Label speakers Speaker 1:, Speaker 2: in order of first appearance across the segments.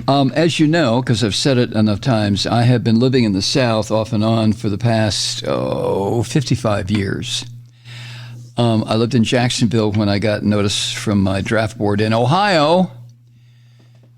Speaker 1: As you know, because I've said it enough times, I have been living in the South off and on for the past, 55 years. I lived in Jacksonville when I got notice from my draft board in Ohio,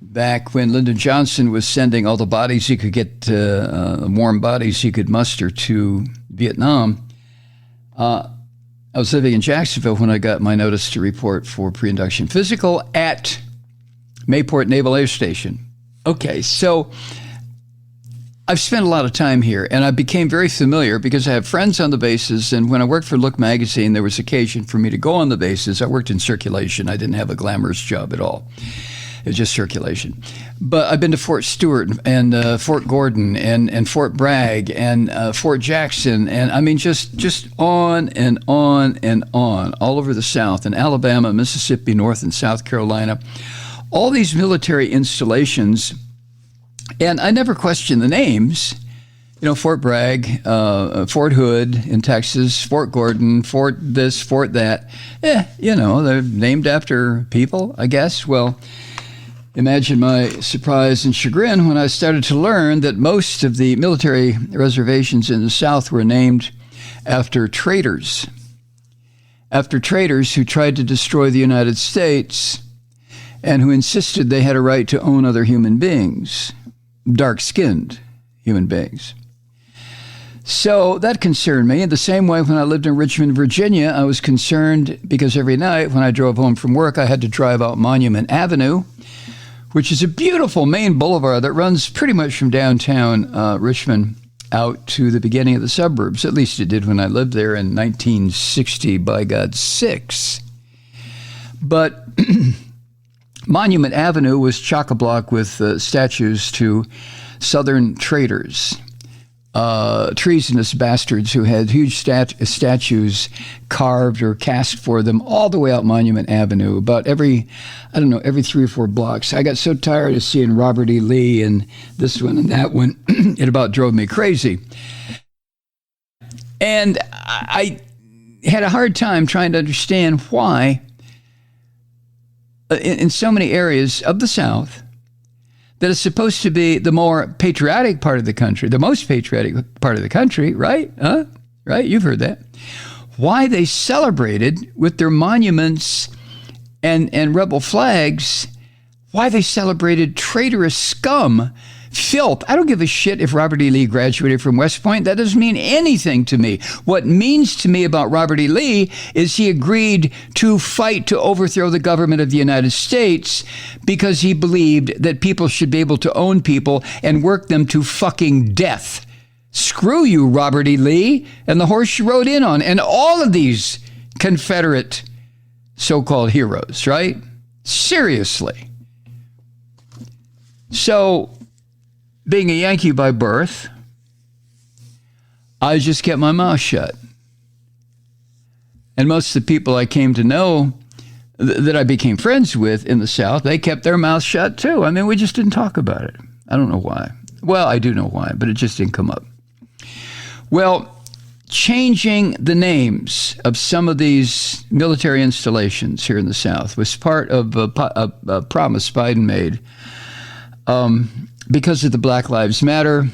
Speaker 1: back when Lyndon Johnson was sending all the bodies he could get, warm bodies he could muster to Vietnam. I was living in Jacksonville when I got my notice to report for pre-induction physical at Mayport Naval Air Station. Okay, so I've spent a lot of time here, and I became very familiar because I have friends on the bases, and when I worked for Look magazine, there was occasion for me to go on the bases. I worked in circulation. I didn't have a glamorous job at all. It was just circulation. But I've been to Fort Stewart and Fort Gordon and Fort Bragg and Fort Jackson, and I mean just on and on and on, all over the South, in Alabama, Mississippi, North and South Carolina. All these military installations, and I never questioned the names. You know, Fort Bragg, Fort Hood in Texas, Fort Gordon, Fort this, Fort that. You know, they're named after people, I guess. Well, imagine my surprise and chagrin when I started to learn that most of the military reservations in the South were named after traitors. After traitors who tried to destroy the United States and who insisted they had a right to own other human beings, dark-skinned human beings. So that concerned me. In the same way, when I lived in Richmond, Virginia, I was concerned because every night when I drove home from work, I had to drive out Monument Avenue, which is a beautiful main boulevard that runs pretty much from downtown Richmond out to the beginning of the suburbs. At least it did when I lived there in 1960, by God, 6. But Monument Avenue was chock-a-block with statues to Southern traitors, treasonous bastards who had huge statues carved or cast for them all the way out Monument Avenue, about every 3 or 4 blocks. I got so tired of seeing Robert E. Lee and this one and that one, it about drove me crazy. And I had a hard time trying to understand why in so many areas of the South that is supposed to be the more patriotic part of the country, the most patriotic part of the country, right? Right? You've heard that. Why they celebrated with their monuments and rebel flags, why they celebrated traitorous scum, filth. I don't give a shit if Robert E. Lee graduated from West Point. That doesn't mean anything to me. What means to me about Robert E. Lee is he agreed to fight to overthrow the government of the United States because he believed that people should be able to own people and work them to fucking death. Screw you, Robert E. Lee, and the horse you rode in on, and all of these Confederate so-called heroes, right? Seriously. So, being a Yankee by birth, I just kept my mouth shut. And most of the people I came to know that I became friends with in the South, they kept their mouths shut too. I mean, we just didn't talk about it. I don't know why. Well, I do know why, but it just didn't come up. Well, changing the names of some of these military installations here in the South was part of a promise Biden made because of the Black Lives Matter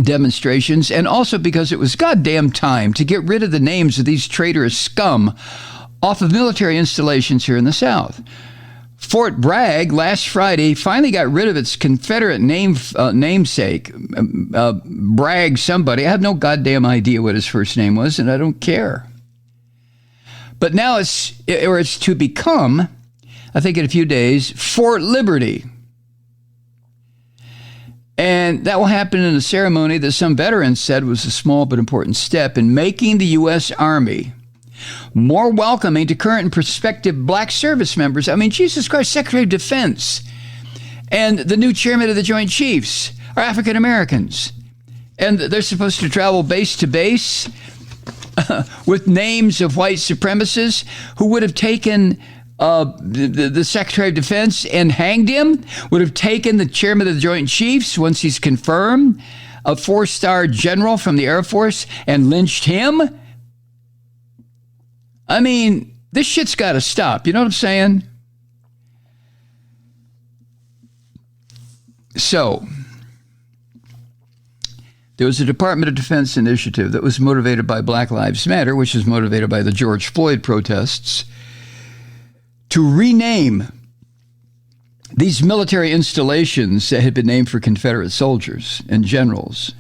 Speaker 1: demonstrations, and also because it was goddamn time to get rid of the names of these traitorous scum off of military installations here in the South. Fort Bragg last Friday finally got rid of its Confederate namesake, Bragg somebody. I have no goddamn idea what his first name was, and I don't care. But now it's to become, I think in a few days, Fort Liberty. And that will happen in a ceremony that some veterans said was a small but important step in making the U.S. Army more welcoming to current and prospective black service members. I mean, Jesus Christ, Secretary of Defense and the new chairman of the Joint Chiefs are African Americans. And they're supposed to travel base to base with names of white supremacists who would have taken the Secretary of Defense and hanged him, would have taken the chairman of the Joint Chiefs once he's confirmed, a 4-star general from the Air Force, and lynched him. I mean, this shit's got to stop. You know what I'm saying? So there was a Department of Defense initiative that was motivated by Black Lives Matter, which is motivated by the George Floyd protests, to rename these military installations that had been named for Confederate soldiers and generals.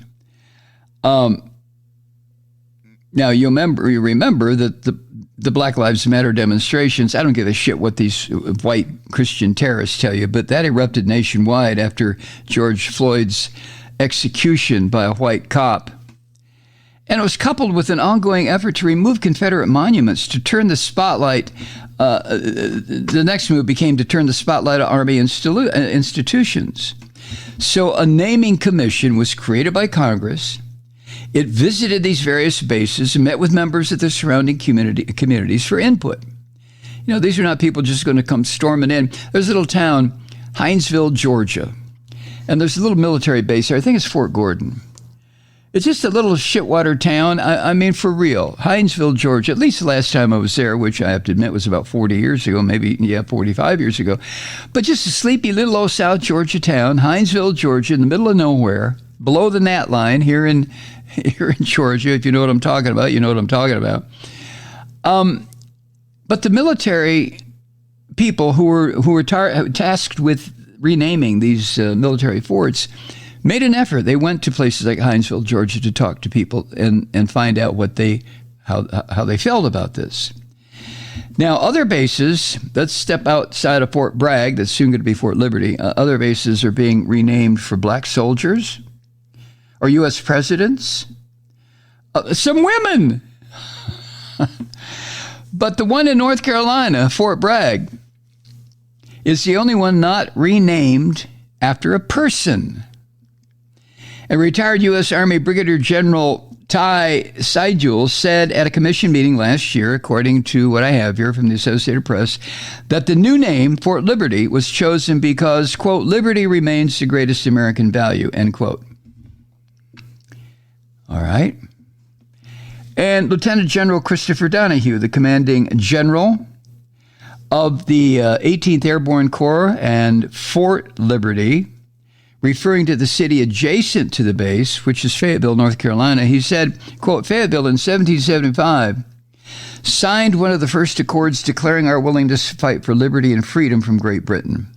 Speaker 1: Now, you remember that the Black Lives Matter demonstrations, I don't give a shit what these white Christian terrorists tell you, but that erupted nationwide after George Floyd's execution by a white cop. And it was coupled with an ongoing effort to remove Confederate monuments, to turn the spotlight. The next move became to turn the spotlight on Army institutions. So a naming commission was created by Congress. It visited these various bases and met with members of the surrounding communities for input. You know, these are not people just going to come storming in. There's a little town, Hinesville, Georgia. And there's a little military base there. I think it's Fort Gordon. It's just a little shitwater town. I mean, for real. Hinesville, Georgia. At least the last time I was there, which I have to admit was about 40 years ago, maybe, 45 years ago. But just a sleepy little old South Georgia town, Hinesville, Georgia, in the middle of nowhere, below the gnat line here in Georgia. If you know what I'm talking about, you know what I'm talking about. But the military people who were tasked with renaming these military forts made an effort. They went to places like Hinesville, Georgia, to talk to people and find out how they felt about this. Now, other bases, let's step outside of Fort Bragg, that's soon going to be Fort Liberty. Other bases are being renamed for black soldiers or U.S. presidents, some women. But the one in North Carolina, Fort Bragg, is the only one not renamed after a person. A retired U.S. Army Brigadier General Ty Seidule said at a commission meeting last year, according to what I have here from the Associated Press, that the new name, Fort Liberty, was chosen because, quote, liberty remains the greatest American value, end quote. All right. And Lieutenant General Christopher Donahue, the commanding general of the 18th Airborne Corps and Fort Liberty, referring to the city adjacent to the base, which is Fayetteville, North Carolina, he said, quote, Fayetteville in 1775 signed one of the first accords declaring our willingness to fight for liberty and freedom from Great Britain.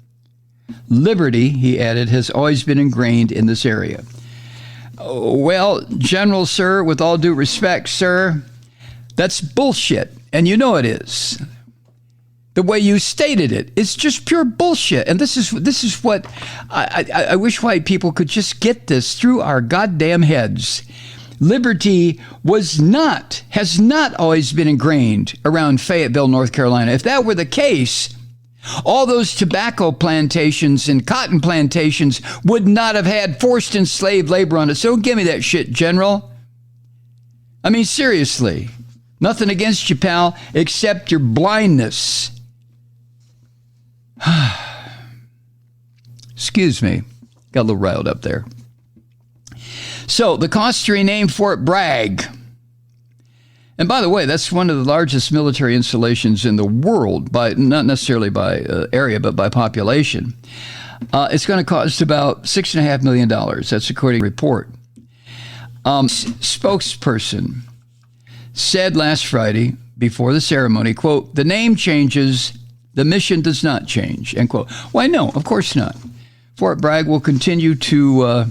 Speaker 1: Liberty, he added, has always been ingrained in this area. Well, General, sir, with all due respect, sir, that's bullshit, and you know it is. The way you stated it, it's just pure bullshit. And this is what I wish white people could just get this through our goddamn heads. Liberty has not always been ingrained around Fayetteville, North Carolina. If that were the case, all those tobacco plantations and cotton plantations would not have had forced enslaved labor on it. So don't give me that shit, General. I mean, seriously. Nothing against you, pal, except your blindness. Excuse me. Got a little riled up there. So, the cost to rename Fort Bragg. And by the way, that's one of the largest military installations in the world, not necessarily by area, but by population. It's going to cost about $6.5 million. That's according to a report. Spokesperson said last Friday before the ceremony, quote, the name changes, the mission does not change, end quote. Why, no, of course not. Fort Bragg will continue to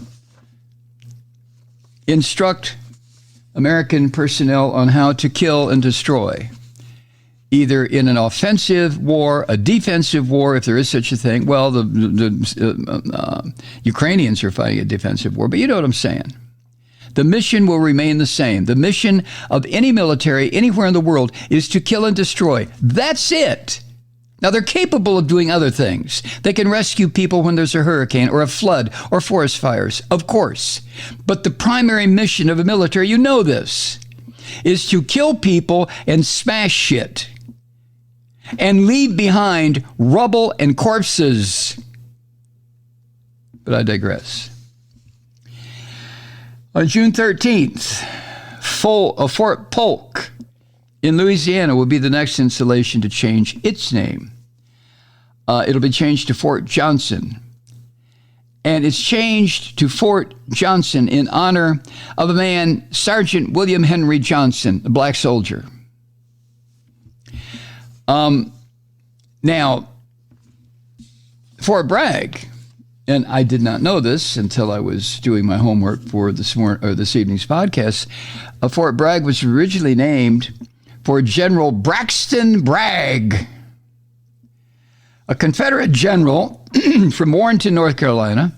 Speaker 1: instruct American personnel on how to kill and destroy, either in an offensive war, a defensive war, if there is such a thing. Well, the Ukrainians are fighting a defensive war, but you know what I'm saying. The mission will remain the same. The mission of any military anywhere in the world is to kill and destroy. That's it. Now, they're capable of doing other things. They can rescue people when there's a hurricane or a flood or forest fires, of course. But the primary mission of a military, you know this, is to kill people and smash shit and leave behind rubble and corpses. But I digress. On June 13th, Fort Polk in Louisiana will be the next installation to change its name. It'll be changed to Fort Johnson. and it's changed to Fort Johnson in honor of a man, Sergeant William Henry Johnson, a black soldier. Now, Fort Bragg, and I did not know this until I was doing my homework for this evening's podcast. Fort Bragg was originally named for General Braxton Bragg, a Confederate general from Warrenton, North Carolina.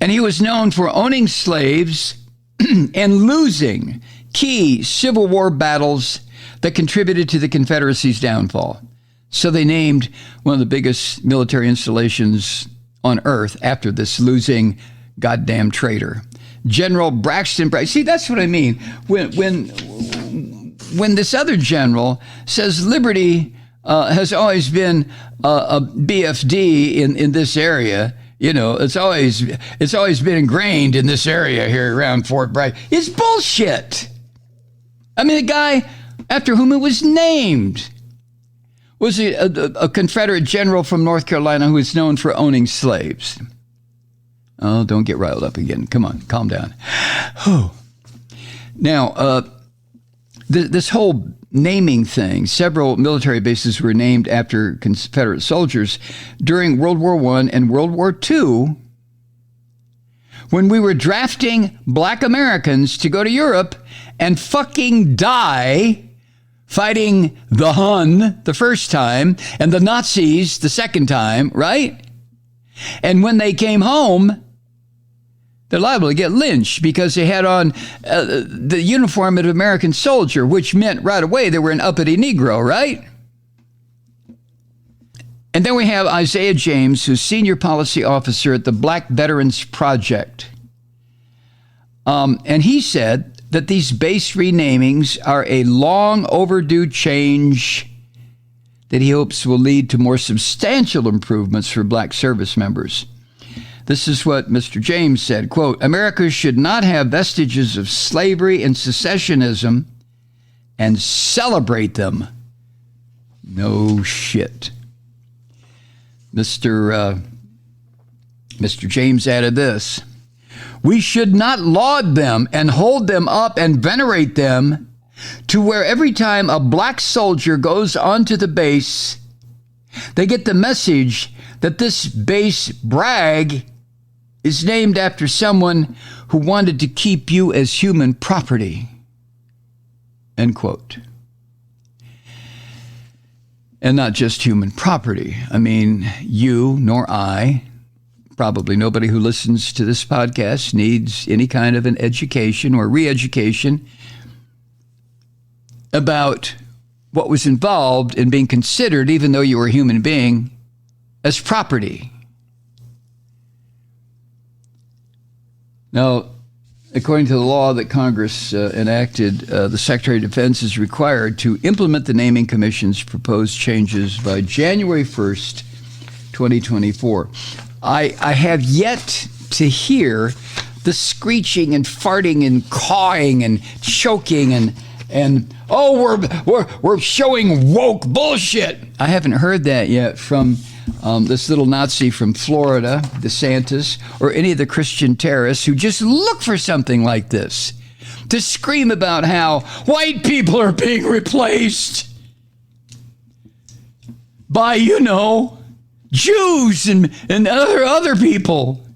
Speaker 1: And he was known for owning slaves and losing key Civil War battles that contributed to the Confederacy's downfall. So they named one of the biggest military installations on earth after this losing goddamn traitor, General Braxton Bragg. See, that's what I mean. When this other general says liberty has always been a BFD in this area, you know, it's always been ingrained in this area here around Fort Bragg. It's bullshit. I mean, the guy after whom it was named was a Confederate general from North Carolina who was known for owning slaves. Oh, don't get riled up again. Come on, calm down. Now, this whole naming thing, several military bases were named after Confederate soldiers during World War I and World War II, when we were drafting black Americans to go to Europe and fucking die fighting the Hun the first time and the Nazis the second time, right? And when they came home, they're liable to get lynched because they had on the uniform of an American soldier, which meant right away they were an uppity Negro, right? And then we have Isaiah James, who's senior policy officer at the Black Veterans Project. And he said that these base renamings are a long overdue change that he hopes will lead to more substantial improvements for black service members. This is what Mr. James said, quote, America should not have vestiges of slavery and secessionism and celebrate them. No shit. Mr. James added this. We should not laud them and hold them up and venerate them to where every time a black soldier goes onto the base, they get the message that this base Bragg is named after someone who wanted to keep you as human property. End quote. And not just human property. I mean, you nor I, probably nobody who listens to this podcast needs any kind of an education or re-education about what was involved in being considered, even though you were a human being, as property. Now, according to the law that Congress enacted, the Secretary of Defense is required to implement the Naming Commission's proposed changes by January 1st, 2024. I have yet to hear the screeching and farting and cawing and choking and we're showing woke bullshit. I haven't heard that yet from this little Nazi from Florida, DeSantis, or any of the Christian terrorists who just look for something like this to scream about how white people are being replaced by, you know, Jews and other people.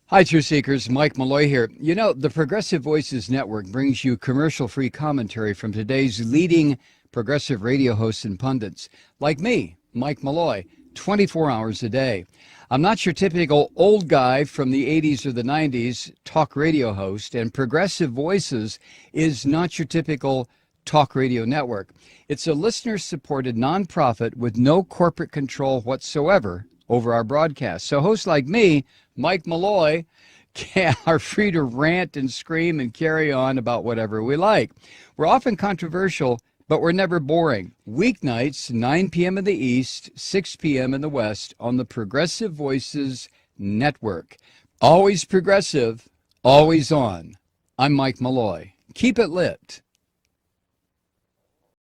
Speaker 1: Hi, Truth Seekers. Mike Malloy here. You know, the Progressive Voices Network brings you commercial-free commentary from today's leading progressive radio hosts and pundits, like me, Mike Malloy, 24 hours a day. I'm not your typical old guy from the 80s or the 90s talk radio host, and Progressive Voices is not your typical talk radio network. It's a listener-supported nonprofit with no corporate control whatsoever over our broadcast. So hosts like me, Mike Malloy, are free to rant and scream and carry on about whatever we like. We're often controversial, but we're never boring. Weeknights, 9 p.m. in the East, 6 p.m. in the West on the Progressive Voices Network. Always progressive, always on. I'm Mike Malloy. Keep it lit.